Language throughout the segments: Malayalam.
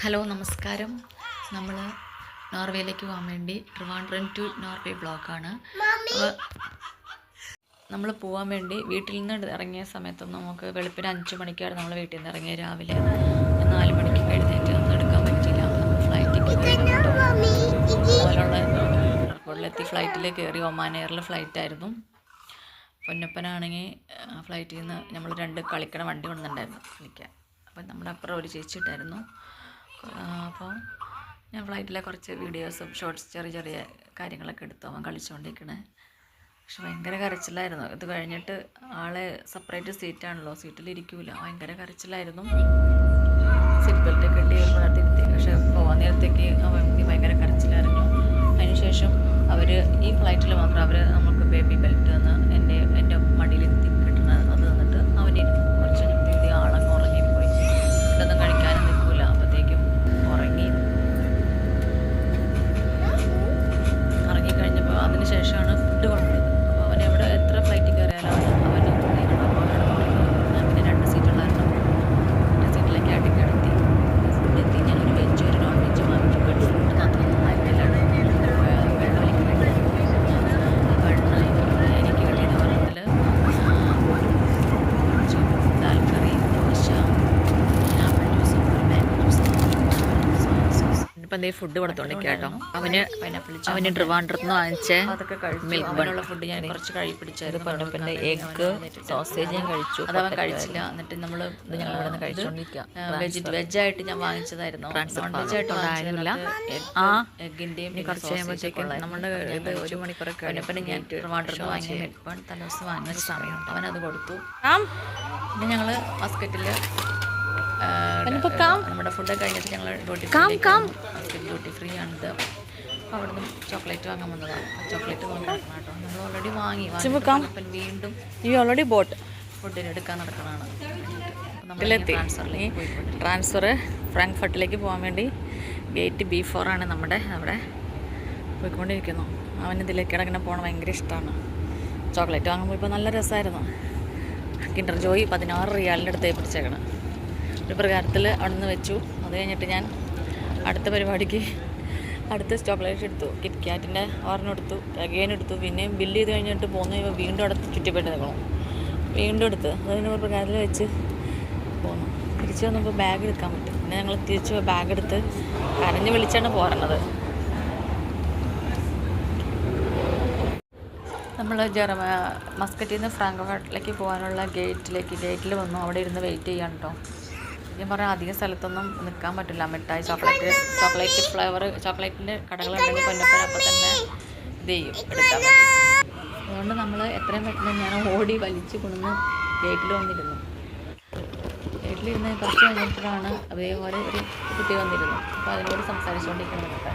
ഹലോ നമസ്കാരം. നമ്മൾ നോർവേയിലേക്ക് പോകാൻ വേണ്ടി ട്രിവാൻഡ്രം ടു നോർവേ ബ്ലോക്കാണ്. നമ്മൾ പോകാൻ വേണ്ടി വീട്ടിൽ നിന്ന് ഇറങ്ങിയ സമയത്തൊന്നും നമുക്ക് വെളുപ്പിന് 5 മണിക്കാണ് നമ്മൾ വീട്ടിൽ നിന്ന് ഇറങ്ങിയ. രാവിലെ 4 മണിക്ക് എഴുന്നേറ്റ് ഒന്നും എടുക്കാൻ പറ്റില്ല. ഫ്ലൈറ്റിൽ എയർപോർട്ടിലെത്തി ഫ്ലൈറ്റിൽ കയറി. ഒമാൻ എയറിൽ ഫ്ലൈറ്റായിരുന്നു. പൊന്നപ്പനാണെങ്കിൽ ഫ്ലൈറ്റിൽ നിന്ന് നമ്മൾ 2 കളിക്കണ വണ്ടി കൊണ്ടുണ്ടായിരുന്നു കളിക്കാൻ. അപ്പം നമ്മുടെ അപ്പുറം ഒരു ചേച്ചിട്ടായിരുന്നു. അപ്പോൾ ഞാൻ ഫ്ലൈറ്റിലെ കുറച്ച് വീഡിയോസും ഷോർട്സ് ചെറിയ ചെറിയ കാര്യങ്ങളൊക്കെ എടുത്തു. അവൻ കളിച്ചുകൊണ്ടിരിക്കണേ. പക്ഷെ ഭയങ്കര കരച്ചിലായിരുന്നു. ഇത് കഴിഞ്ഞിട്ട് ആളെ സെപ്പറേറ്റ് സീറ്റാണല്ലോ, സീറ്റിലിരിക്കൂല. ഭയങ്കര കരച്ചിലായിരുന്നു. സീറ്റ് ബെൽറ്റ് കെട്ടി തിരുത്തി. പക്ഷെ പോകാൻ നേരത്തേക്ക് അവൻ ഭയങ്കര കരച്ചിലായിരുന്നു. അതിനുശേഷം അവർ ഈ ഫ്ലൈറ്റിൽ മാത്രം അവർ നമുക്ക് ബേബി ബെൽറ്റ് തന്ന് എൻ്റെ മടിയിൽ കിട്ടുന്നത് അത് തന്നിട്ട് അവനിരുന്നു. കുറച്ച് കഴിഞ്ഞപ്പോഴത്തേക്ക് ആളങ്ങ് ഉറങ്ങിപ്പോയി. ഇതൊന്നും കഴിക്കാനും നിൽക്കില്ല. അപ്പോഴത്തേക്കും ഇറങ്ങിക്കഴിഞ്ഞപ്പോൾ അതിന് ശേഷമാണ് ഫുഡ് കൊണ്ടുവന്നത്. അപ്പോൾ അവൻ എവിടെ എത്ര ഫ്ലൈറ്റിൽ കയറിയാലും അവന് ഞാൻ പിന്നെ 2 സീറ്റുള്ളായിരുന്നു. 2 സീറ്റിലേക്ക് ആട്ടി കിടത്തി. ഫുഡ് എത്തി. ഞാനൊരു വെജ് ഒരു നോൺ വെജ് വാങ്ങിച്ചു. ഫുഡ് മാത്രം നന്നായിട്ടില്ലാണ്. വെള്ളം എനിക്ക് കിട്ടിയത് വെള്ളത്തിൽ ദാൽ കറി, ദോശ, ആപ്പിൾ ജ്യൂസും മാംഗോ ജ്യൂസും. ഇപ്പം എന്തേ ഫുഡ് കൊടുത്തോണ്ടിരിക്കുക കേട്ടോ. അവന് ട്രിവാൻഡ്രത്ത് നിന്ന് വാങ്ങിച്ച മിൽക്ക് ബണ്ണുള്ള ഫുഡ് ഞാൻ കുറച്ച് കഴിപ്പിടിച്ചായിരുന്നു. പൊന്നപ്പൻ്റെ എഗ്ഗ് സോസേജ് ഞാൻ കഴിച്ചു. അത് അവൻ കഴിച്ചില്ല. എന്നിട്ട് നമ്മൾ ഞങ്ങൾ ഇവിടെ നിന്ന് കഴിച്ചുകൊണ്ടിരിക്കുക. വെജായിട്ട് ഞാൻ വാങ്ങിച്ചതായിരുന്നു. നോൺ വെജായിട്ട് വാങ്ങിച്ചില്ല. എഗ്ഗിൻ്റെയും കുറച്ച് കഴിയുമ്പോഴത്തേക്കും നമ്മുടെ ഇത് 1 മണിക്കൂറൊക്കെ പൊന്നപ്പനെ ഞാൻ ട്രിവാൻഡ്രത്ത് വാങ്ങിയ മിൽക്ക് ബൺ തലേദിവസം വാങ്ങിയ സമയമുണ്ട്. അവനത് കൊടുത്തു. പിന്നെ ഞങ്ങൾ ബാസ്ക്കറ്റിൽ നമ്മുടെ ഫുഡ് കഴിഞ്ഞിട്ട് ഞങ്ങൾ ഡ്യൂട്ടി ഫ്രീ ആണിത്. അപ്പോൾ അവിടെ നിന്ന് ചോക്ലേറ്റ് വാങ്ങാൻ വന്നതാണ്. ചോക്ലേറ്റ് വാങ്ങാൻ കേട്ടോ. നമ്മൾ ഓൾറെഡി വാങ്ങി വീണ്ടും ഫുഡിന് എടുക്കാൻ നടക്കണതാണ്. ട്രാൻസ്ഫർ ഫ്രാങ്ക്ഫർട്ടിലേക്ക് പോകാൻ വേണ്ടി ഗേറ്റ് B4 ആണ് നമ്മുടെ അവിടെ പോയിക്കൊണ്ടിരിക്കുന്നു. അവനിതിലേക്ക് ഇടങ്ങനെ പോകണം ഭയങ്കര ഇഷ്ടമാണ്. ചോക്ലേറ്റ് വാങ്ങുമ്പോൾ ഇപ്പോൾ നല്ല രസമായിരുന്നു. കിൻഡർ ജോയ് 16 റിയാലിൻ്റെ അടുത്തായി പിടിച്ചേക്കണം. ഒരു പ്രകാരത്തിൽ അവിടെ നിന്ന് വെച്ചു. അത് കഴിഞ്ഞിട്ട് ഞാൻ അടുത്ത പരിപാടിക്ക് അടുത്ത ചോക്ലേറ്റ് എടുത്തു. കിറ്റ്കാറ്റിൻ്റെ ഒരെണ്ണം എടുത്തു, അഗെയിൻ എടുത്തു. പിന്നെ ബില്ല് ചെയ്ത് കഴിഞ്ഞിട്ട് പോന്നു. വീണ്ടും അടുത്ത് ചുറ്റിപ്പെട്ട് നിൽക്കണം. വീണ്ടും എടുത്ത് അതിന് ഒരു പ്രകാരത്തിൽ വെച്ച് പോന്നു. തിരിച്ച് വന്നപ്പോൾ ബാഗ് എടുക്കാൻ പറ്റും. പിന്നെ ഞങ്ങൾ തിരിച്ച് ബാഗ് എടുത്ത് കരഞ്ഞ് വിളിച്ചാണ് പോരണത്. നമ്മൾ മസ്കറ്റിൽ നിന്ന് ഫ്രാങ്ക്ഫർട്ടിലേക്ക് പോകാനുള്ള ഗേറ്റിൽ വന്നു. അവിടെ ഇരുന്ന് വെയിറ്റ് ചെയ്യാൻ കേട്ടോ. ഞാൻ പറഞ്ഞാൽ അധികം സ്ഥലത്തൊന്നും നിൽക്കാൻ പറ്റില്ല. മിഠായി ചോക്ലേറ്റ് ഫ്ലേവർ ചോക്ലേറ്റിൻ്റെ കടകളുണ്ടെങ്കിൽ പൊന്നപ്പൻ അപ്പോൾ തന്നെ ഇത് ചെയ്യും എടുക്കാൻ പറ്റും. അതുകൊണ്ട് നമ്മൾ എത്രയും പെട്ടെന്ന് ഞാൻ ഓടി വലിച്ച് കൊണ്ടുവന്ന് ഗേറ്റിൽ വന്നിരുന്നു. ഗേറ്റിലിരുന്ന് കുറച്ച് കഴിഞ്ഞപ്പോഴാണ് അതേപോലെ ഒരു കുട്ടി വന്നിരുന്നു. അപ്പോൾ അതിനോട് സംസാരിച്ചുകൊണ്ടിരിക്കണം കേട്ടോ.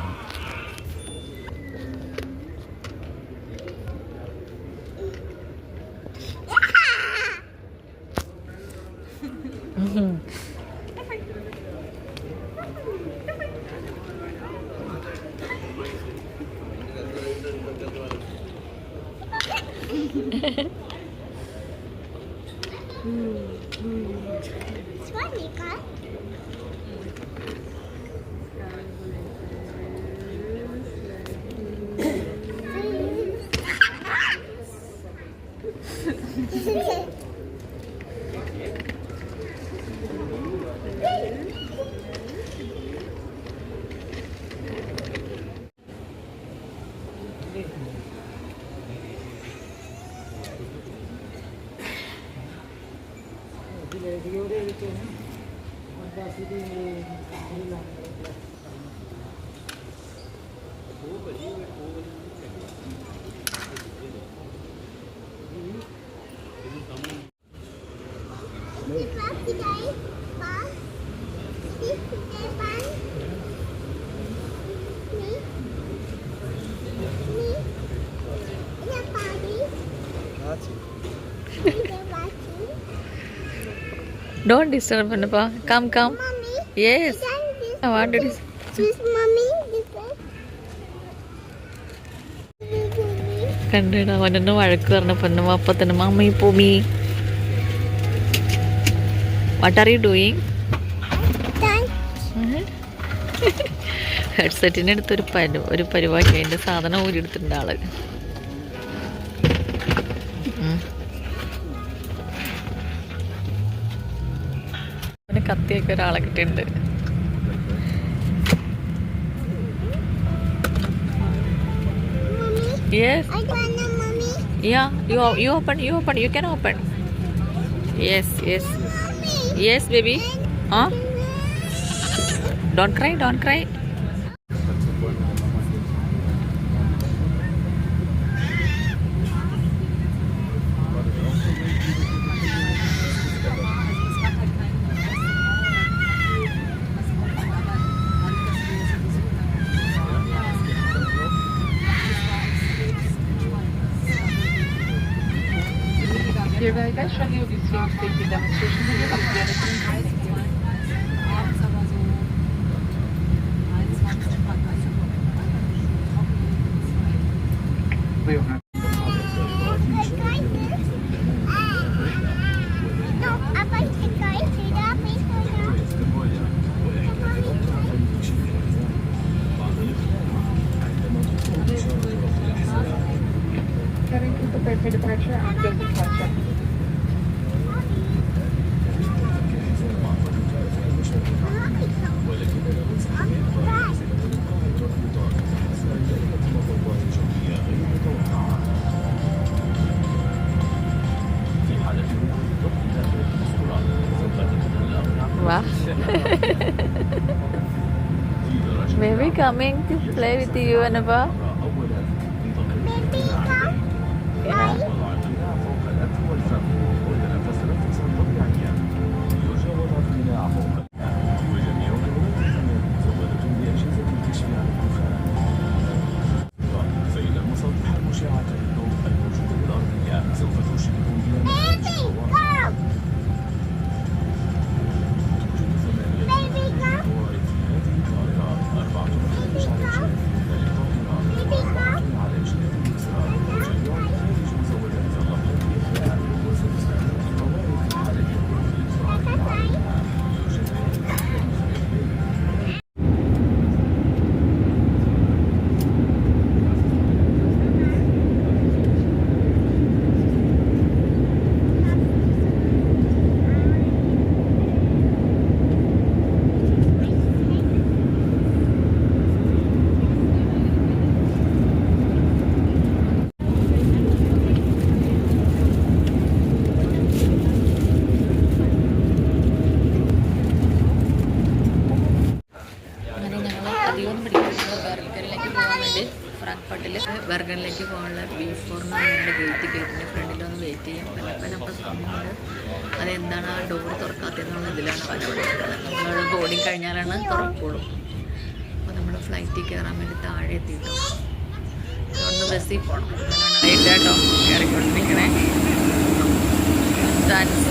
Don't disturb Pannappa. Come. Mommy, yes. I want to disturb. This mommy. കണ്ടിട അവനെന്നെ വഴക്ക് പറഞ്ഞു. പൊന്നമ്മ അപ്പം തന്നെ മമ്മി പൊമി. What are you doing? ഹെഡ്സെറ്റിൻ്റെ അടുത്തൊരു പരിപാടി അതിൻ്റെ സാധനം ഊരിയെടുത്തിട്ടുണ്ട് ആള്. പിന്നെ കത്തിയൊക്കെ ഒരാളെ കിട്ടിയിട്ടുണ്ട്. Yes. Yeah, you open. You can open. Yes. Yes, baby. Huh? Don't cry. Dear guys, shall you be seeing safety demonstration here up there? Getting prepared for departure after the departure. Wow. Maybe coming to play with you, Annabelle. Yeah. ഫ്രാങ്ക്ഫർട്ടിൽ ബർഗറിലേക്ക് പോകാനുള്ള B4 ഞങ്ങളുടെ ഗേറ്റിൻ്റെ ഫ്രണ്ടിലൊന്ന് വെയിറ്റ് ചെയ്യാം. അപ്പം സമയമുണ്ട്. അതെന്താണ് ആ ഡോർ തുറക്കാത്തതെന്നുള്ള ഇതിലാണ് പലവിടെയുള്ളത്. നമ്മൾ ബോർഡിങ് കഴിഞ്ഞാലാണ് തുറക്കുള്ളൂ. അപ്പോൾ നമ്മൾ ഫ്ലൈറ്റിൽ കയറാൻ വേണ്ടി താഴെ എത്തിയിട്ടോ. അതുകൊണ്ട് ബസ്സിൽ പോകണം. അങ്ങനെയാണ് റേറ്റ് കേട്ടോ കയറിക്കൊണ്ടിരിക്കണേ. ടാൻസ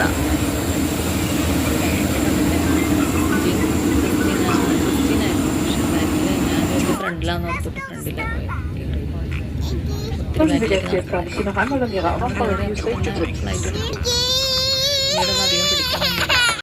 ഫ്രണ്ടിലാന്ന് ഓർത്തിട്ട് ഫ്രണ്ടിലാണ് പോയത്. Können Sie jetzt hier noch einmal an Ihrer Aufbau